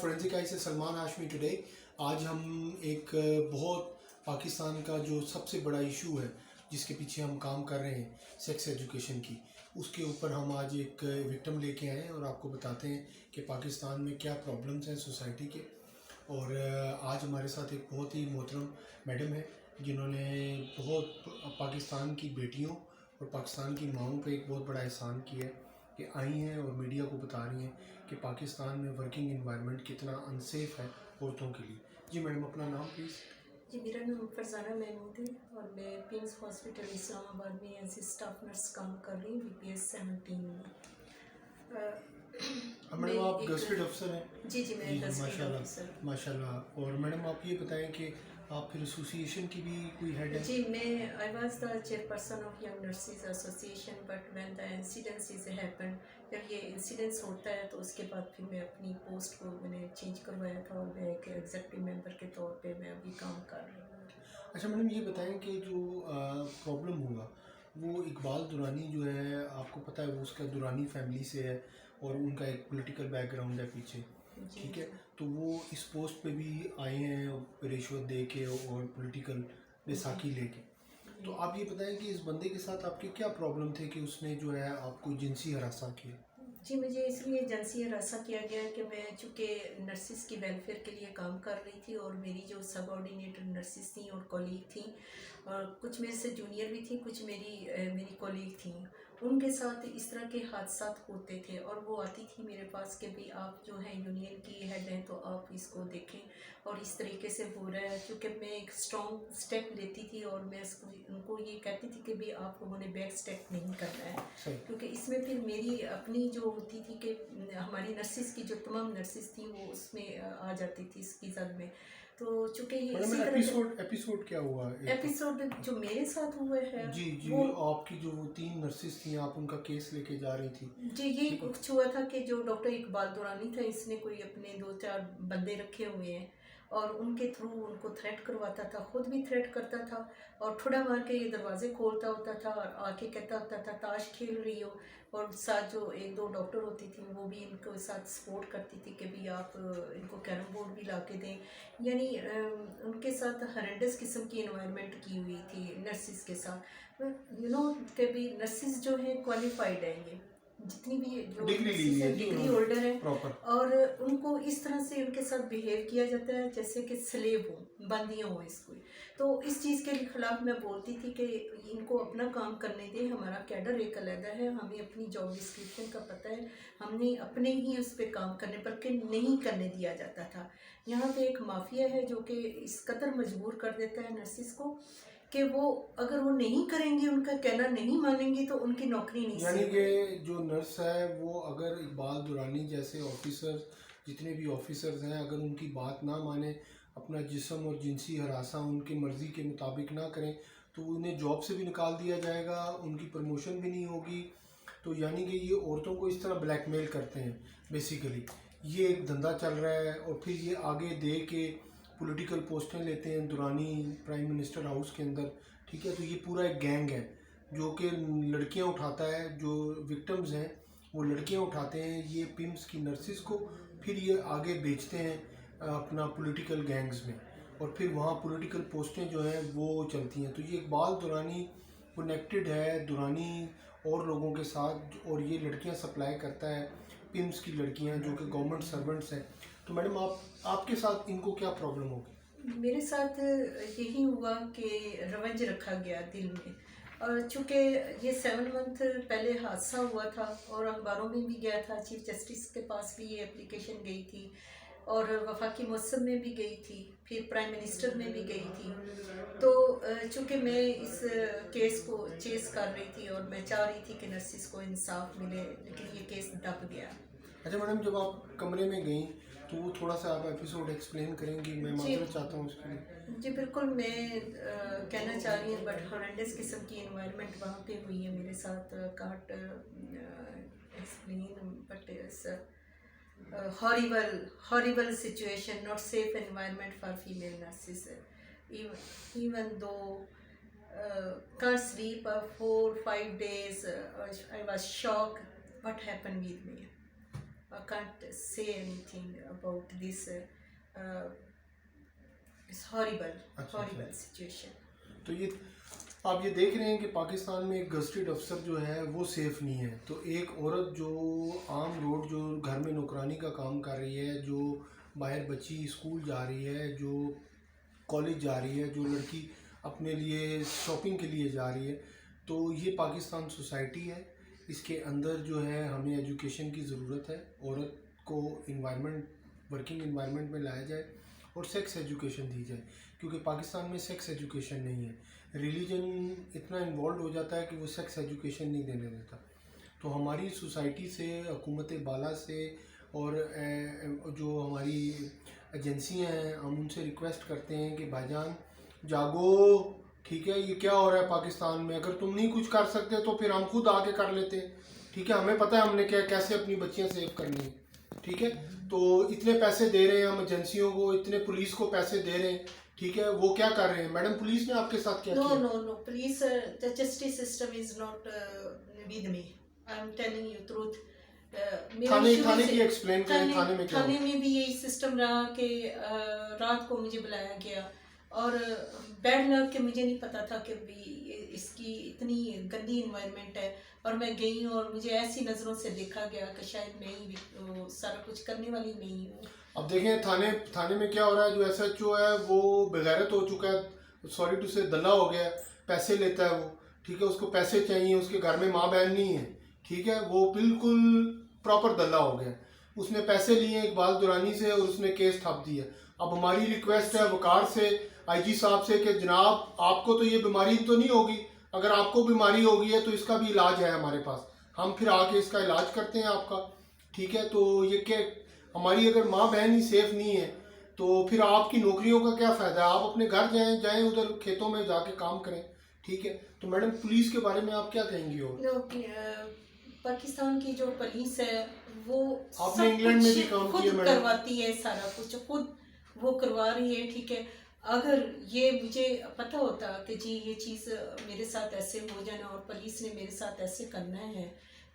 Forensic आई से Salman Hashmi today. आज हम एक बहुत पाकिस्तान का जो सबसे बड़ा इशू है जिसके पीछे हम काम कर रहे हैं, सेक्स एजुकेशन की, उसके ऊपर हम आज एक विक्टिम लेके आए हैं और आपको बताते हैं कि पाकिस्तान में क्या प्रॉब्लम्स हैं सोसाइटी के। और आज हमारे साथ एक बहुत ही मोहतरम मैडम है जिन्होंने बहुत पाकिस्तान की बेटियों और पाकिस्तान की माओं पे एक बहुत बड़ा एहसान किया है कि आई हैं और मीडिया को बता रही हैं कि पाकिस्तान में वर्किंग एनवायरनमेंट कितना अनसेफ है औरतों के लिए। जी मैडम, अपना नाम प्लीज़। जी, मेरा नाम फरजाना महमूद है और मैं पिंस हॉस्पिटल इस्लामाबाद में एज ए स्टाफ नर्स काम कर रही हूँ BPS 17 में। मैडम आप गस्टेड अफसर हैं? जी, मैं जी गस्टेड माशाल्लाह ऑफिसर। माशाल्लाह। और मैडम आप ये बताएं कि आप फिर एसोसिएशन की भी कोई हेड है? जी, I was the chairperson of young nurses association, but when the incidence is happen, जब ये इंसिडेंस होता है तो उसके बाद फिर मैं अपनी पोस्ट को मैंने चेंज करवाया था और मैं एक एग्जेक्टिव मेंबर के तौर पे मैं अभी काम कर रही हूँ। अच्छा मैडम, ये बताएं कि जो प्रॉब्लम हुआ वो इकबाल दुरानी जो है, आपको पता है वो उसका दुरानी फैमिली से है और उनका एक पॉलिटिकल बैकग्राउंड है पीछे, ठीक है? तो वो इस पोस्ट पे भी आए हैं रिश्वत दे के और पॉलिटिकल बैसाखी लेके। तो आप ये बताएं कि इस बंदे के साथ आपके क्या प्रॉब्लम थे कि उसने जो है आपको जिनसी हरासा किया? जी, मुझे इसलिए एजेंसी हरासा किया गया कि मैं चूँकि नर्सिस की वेलफेयर के लिए काम कर रही थी और मेरी जो सबऑर्डिनेटेड नर्सिस थी और कॉलीग थी और कुछ मेरे से जूनियर भी थी, कुछ मेरी कॉलीग थी, उनके साथ इस तरह के हादसात होते थे और वो आती थी मेरे पास कि भाई आप जो हैं यूनियन की हेड हैं तो आप इसको देखें और इस तरीके से हो रहा है। क्योंकि मैं एक स्ट्रॉन्ग स्टेप लेती थी और मैं उनको ये कहती थी कि भाई आप लोगों ने बैक स्टेप नहीं करना है, क्योंकि इसमें फिर मेरी अपनी जो होती थी कि हमारी नर्सिस की जो तमाम नर्सिस थी वो उसमें आ जाती थी इसकी जद में। तो चूँकि ये इसी तरह एपिसोड क्या हुआ? एपिसोड जो मेरे साथ हुआ है जी जी, वो आपकी जो वो 3 नर्सिस थी, आप उनका केस लेके जा रही थी। जी, ये कुछ हुआ था कि जो डॉक्टर इकबाल दुरानी था इसने कोई अपने 2-4 बंदे रखे हुए हैं और उनके थ्रू उनको थ्रेट करवाता था, खुद भी थ्रेट करता था और ठुड़ा मार के ये दरवाजे खोलता होता था और आके कहता होता था ताश खेल रही हो। और साथ जो 1-2 डॉक्टर होती थी वो भी इनको साथ सपोर्ट करती थी कि भी आप इनको कैरम बोर्ड भी ला के दें। यानी उनके साथ हरेंडस किस्म की इन्वायरमेंट की हुई थी नर्सिस के साथ। कि भी नर्सिस जो है क्वालिफाइड है, ये जितनी भी जो डिग्री होल्डर है और उनको इस तरह से उनके साथ बिहेव किया जाता है जैसे कि स्लेव हो, बंदियाँ हो इसको। तो इस चीज़ के खिलाफ मैं बोलती थी कि इनको अपना काम करने दें, हमारा कैडर एक अलग है, हमें अपनी जॉब डिस्क्रिप्शन का पता है, हमने अपने ही उस पर काम करने पर के नहीं करने दिया जाता था। यहाँ पे एक माफिया है जो कि इस कदर मजबूर कर देता है नर्सिस को कि वो अगर वो नहीं करेंगी, उनका कहना नहीं मानेंगी तो उनकी नौकरी नहीं। यानी कि जो नर्स है वो अगर इकबाल दुरानी जैसे ऑफिसर, जितने भी ऑफिसर्स हैं, अगर उनकी बात ना माने, अपना जिस्म और जिनसी हरासा उनकी मर्ज़ी के मुताबिक ना करें तो उन्हें जॉब से भी निकाल दिया जाएगा, उनकी प्रमोशन भी नहीं होगी। तो यानी कि ये औरतों को इस तरह ब्लैकमेल करते हैं बेसिकली। ये एक धंधा चल रहा है और फिर ये आगे दे के पॉलिटिकल पोस्टें लेते हैं दुरानी प्राइम मिनिस्टर हाउस के अंदर, ठीक है? तो ये पूरा एक गैंग है जो कि लड़कियां उठाता है, जो विक्टिम्स हैं वो लड़कियां उठाते हैं ये पिम्स की नर्सिस को, फिर ये आगे बेचते हैं अपना पॉलिटिकल गैंग्स में और फिर वहाँ पॉलिटिकल पोस्टें जो हैं वो चलती हैं। तो ये इकबाल दुरानी कनेक्टेड है दुरानी और लोगों के साथ और ये लड़कियां सप्लाई करता है, पिम्स की लड़कियां जो कि गवर्नमेंट सर्वेंट्स हैं। तो मैडम आपके साथ इनको क्या प्रॉब्लम होगी? मेरे साथ यही हुआ कि रवंज रखा गया दिल में और चूँकि ये 7 मंथ पहले हादसा हुआ था और अखबारों में भी गया था, चीफ जस्टिस के पास भी ये एप्लीकेशन गई थी और वफाकी मौसम में भी गई थी, फिर प्राइम मिनिस्टर में भी गई थी। तो चूँकि मैं इस केस को चेस कर रही थी और मैं चाह रही थी कि नर्सिस को इंसाफ मिले, लेकिन ये केस दब गया। अच्छा मैडम, जब आप कमरे में गई तो वो थोड़ा सा आप एपिसोड एक्सप्लेन करेंगी? मैं माजरत चाहता हूँ उसके लिए। जी बिल्कुल, मैं कहना चाह रही हूँ, बट हॉरेंडस किस्म की इन्वायरमेंट वहाँ पे हुई है मेरे साथ, can't explain, but it's horrible situation, not safe environment for female nurses. Even though can't sleep 4-5 days, I was shocked what happened with me. I can't say anything about this. It's horrible, अच्छा, horrible अच्छा। situation. तो ये आप ये देख रहे हैं कि पाकिस्तान में एक गजटेड अफसर जो है वो सेफ़ नहीं है। तो एक औरत जो आम रोड जो घर में नौकरानी का काम कर रही है, जो बाहर बच्ची स्कूल जा रही है, जो कॉलेज जा रही है, जो लड़की अपने लिए शॉपिंग के लिए जा रही है, तो ये पाकिस्तान सोसाइटी है। इसके अंदर जो है हमें एजुकेशन की ज़रूरत है। औरत को वर्किंग इन्वायरमेंट में लाया जाए और सेक्स एजुकेशन दी जाए, क्योंकि पाकिस्तान में सेक्स एजुकेशन नहीं है। रिलीजन इतना इन्वॉल्व हो जाता है कि वो सेक्स एजुकेशन नहीं देने देता। तो हमारी सोसाइटी से, हुकूमत बाला से और जो हमारी एजेंसियां हैं, हम उनसे रिक्वेस्ट करते हैं कि भाईजान जागो, ठीक है। ये क्या हो रहा है पाकिस्तान में? अगर तुम नहीं कुछ कर सकते तो फिर हम खुद आके कर लेते हैं, ठीक है। हमें पता है हमने क्या कैसे अपनी बच्चियां सेव करनी है, ठीक है। तो इतने पैसे दे रहे हैं हम एजेंसियों को, इतने पुलिस को पैसे दे रहे हैं, ठीक है। वो क्या कर रहे हैं मैडम? पुलिस ने आपके साथ क्या किया? No. Police, the justice system is not with me. I'm telling you truth. मेरा थाने शुरू थाने से- की एक्सप्लेन करें, थाने में क्या थाने हुआ? में भी यही सिस्टम रहा कि रात को मुझे बुलाया गया और बैड लक के मुझे नहीं पता था कि भी इसकी इतनी गंदी इन्वायरमेंट है। और मैं गई और मुझे ऐसी नज़रों से देखा गया कि शायद मैं ही सारा कुछ करने वाली मैं ही हूँ। अब देखें थाने में क्या हो रहा है। जो SHO है वो बेगैरत हो चुका है, सॉरी टू से दल्ला हो गया है, पैसे लेता है वो, ठीक है। उसको पैसे चाहिए, उसके घर में माँ बहन नहीं है, ठीक है। वो बिल्कुल प्रॉपर दल्ला हो गया। उसने पैसे लिए इकबाल दुरानी से और उसने केस ठप दिया। अब हमारी रिक्वेस्ट है वकार से, IG साहब से कि जनाब आपको तो ये बीमारी तो नहीं होगी, अगर आपको बीमारी होगी है तो इसका भी इलाज है हमारे पास, हम फिर आके इसका इलाज करते हैं आपका, ठीक है। तो ये क्या, हमारी अगर माँ बहन ही सेफ नहीं है तो फिर आपकी नौकरियों का क्या फ़ायदा है? आप अपने घर जाएं उधर खेतों में जाके काम करें, ठीक है। तो मैडम पुलिस के बारे में आप क्या कहेंगी? और पाकिस्तान की जो पुलिस है वो आपने सब इंग्लैंड में कुछ भी काम खुद किया मैडम। करवाती है, सारा कुछ खुद वो करवा रही है, ठीक है। अगर ये मुझे पता होता कि जी ये चीज़ मेरे साथ ऐसे हो जाना और पुलिस ने मेरे साथ ऐसे करना है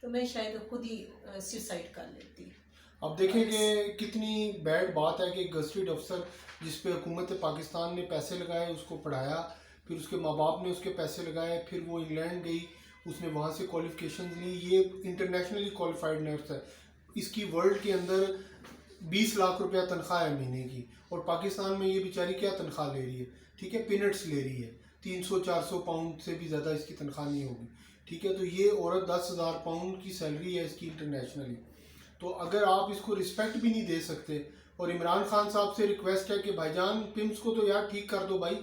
तो मैं शायद खुद ही सुसाइड कर लेती। अब देखें कि कितनी बैड बात है कि गजटेड अफसर जिस पे हुकूमत पाकिस्तान ने पैसे लगाए, उसको पढ़ाया, फिर उसके माँ बाप ने उसके पैसे लगाए, फिर वो इंग्लैंड गई, उसने वहाँ से क्वालिफिकेशंस ली। ये इंटरनेशनली क्वालिफाइड नर्स है। इसकी वर्ल्ड के अंदर 20 लाख रुपया तनख्वाह है महीने की, और पाकिस्तान में ये बेचारी क्या तनख्वाह ले रही है, ठीक है। पीनट्स ले रही है, 300-400 पाउंड से भी ज़्यादा इसकी तनख्वाह नहीं होगी, ठीक है। तो ये औरत 10,000 पाउंड की सैलरी है इसकी इंटरनेशनली। तो अगर आप इसको रिस्पेक्ट भी नहीं दे सकते, और इमरान खान साहब से रिक्वेस्ट है कि भाईजान पिम्स को तो यार ठीक कर दो भाई,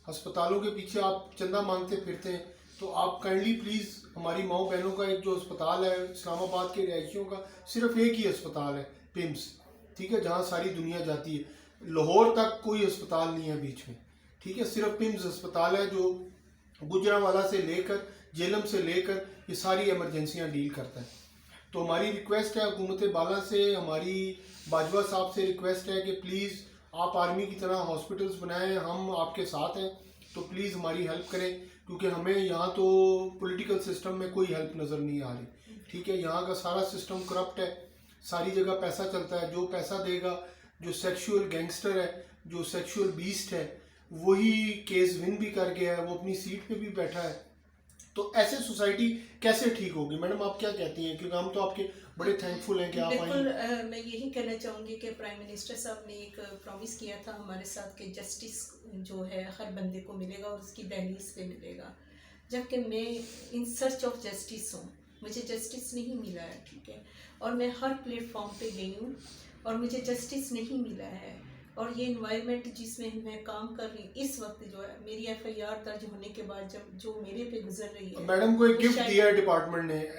अस्पतालों के पीछे आप चंदा मांगते फिरते हैं, तो आप काइंडली प्लीज़ हमारी माओ बहनों का एक जो अस्पताल है इस्लामाबाद के रिहायशियों का, सिर्फ एक ही अस्पताल है पिम्स, ठीक है, जहाँ सारी दुनिया जाती है। लाहौर तक कोई अस्पताल नहीं है बीच में, ठीक है। सिर्फ पिम्स अस्पताल है जो गुजरांवाला से लेकर जेलम से लेकर ये सारी इमरजेंसियाँ डील करता है। तो हमारी रिक्वेस्ट है हुकूमत बाला से, हमारी बाजवा साहब से रिक्वेस्ट है कि प्लीज़ आप आर्मी की तरह हॉस्पिटल्स बनाएं, हम आपके साथ हैं, तो प्लीज़ हमारी हेल्प करें, क्योंकि हमें यहाँ तो पॉलिटिकल सिस्टम में कोई हेल्प नज़र नहीं आ रही, ठीक है। यहाँ का सारा सिस्टम करप्ट है, सारी जगह पैसा चलता है। जो पैसा देगा, जो सेक्सुअल गैंगस्टर है, जो सेक्सुअल बीस्ट है, वही केस विन भी कर गया है, वो अपनी सीट पे भी बैठा है। तो ऐसे सोसाइटी कैसे ठीक होगी मैडम? आप क्या कहती हैं? क्योंकि हम तो आपके बड़े थैंकफुल हैं कि आप बिल्कुल। आई। मैं यही कहना चाहूँगी कि प्राइम मिनिस्टर साहब ने एक प्रॉमिस किया था हमारे साथ कि जस्टिस जो है हर बंदे को मिलेगा और उसकी दहलीज पे मिलेगा, जबकि मैं इन सर्च ऑफ जस्टिस हूँ, मुझे जस्टिस नहीं मिला है, ठीक है। और मैं हर प्लेटफॉर्म पे गई हूँ और मुझे जस्टिस नहीं मिला है। और ये इन्वायरमेंट जिसमें मैं काम कर रही हूँ इस वक्त जो है, मेरी FIR दर्ज होने के बाद जब जो मेरे पे गुजर रही है, मैडम को एक वो गिफ्ट शायद- दिया है डिपार्टमेंट ने,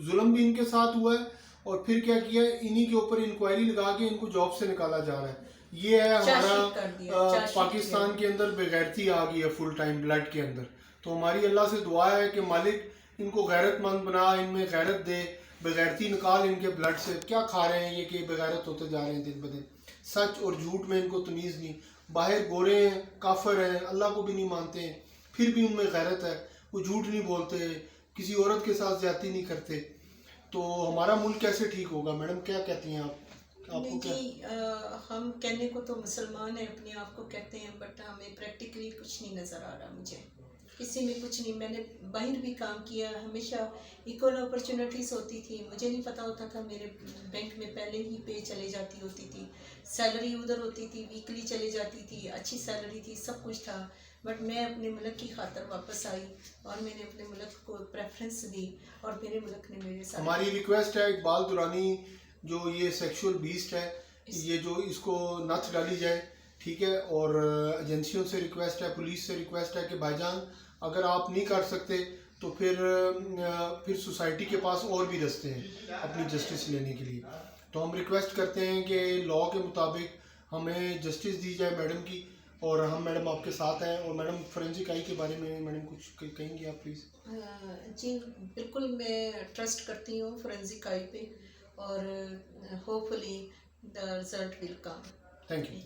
जुल्म भी इनके साथ हुआ है, और फिर क्या किया है, इन्हीं के ऊपर इंक्वायरी लगा के इनको जॉब से निकाला जा रहा है। ये है चार्जशीट कर दिया, हमारा चार्जशीट पाकिस्तान किया। के अंदर बेगैरती आ गई है फुल टाइम ब्लड के अंदर। तो हमारी अल्लाह से दुआ है कि मालिक इनको गैरतमंद बना, इनमें गैरत दे, बेगैरती निकाल इनके ब्लड से। क्या खा रहे हैं ये कि बेगैरत होते जा रहे हैं दिन ब दिन। सच और झूठ में इनको तमीज़ नहीं। बाहर गोरे हैं, काफिर हैं, अल्लाह को भी नहीं मानते हैं, फिर भी उनमें गैरत है, वो झूठ नहीं बोलते, किसी औरत के साथ ज्यादती नहीं करते। तो हमारा मुल्क कैसे ठीक होगा मैडम, क्या कहती हैं आप? आपको नहीं क्या जी, हम कहने को तो मुसलमान हैं, अपने आप को कहते हैं, बट हमें प्रैक्टिकली कुछ नहीं नज़र आ रहा मुझे, किसी में कुछ नहीं। मैंने बाहर भी काम किया, हमेशा इक्वल अपॉर्चुनिटीज़ होती थी, मुझे नहीं पता होता था, मेरे बैंक में पहले ही पे चले जाती होती थी, सैलरी उधर होती थी, वीकली चले जाती थी, अच्छी सैलरी थी, सब कुछ था। बट मैं अपने मुल्क की खातर वापस आई और मैंने अपने मुल्क को प्रेफरेंस दी और मेरे मुल्क ने मेरे साथ। हमारी रिक्वेस्ट है इकबाल दुरानी जो ये सेक्सुअल बीस्ट है, ये जो इसको नथ डाली जाए, ठीक है। और एजेंसियों से रिक्वेस्ट है, पुलिस से रिक्वेस्ट है कि भाईजान अगर आप नहीं कर सकते तो फिर सोसाइटी के पास और भी रास्ते हैं अपनी जस्टिस लेने के लिए। तो हम रिक्वेस्ट करते हैं कि लॉ के मुताबिक हमें जस्टिस दी जाए मैडम की, और हम मैडम आपके साथ हैं। और मैडम फोरेंसिक आई के बारे में मैडम कुछ कहेंगी आप प्लीज़? जी बिल्कुल, मैं ट्रस्ट करती हूँ फोरेंसिक आई पे और hopefully the result will come. Thank you.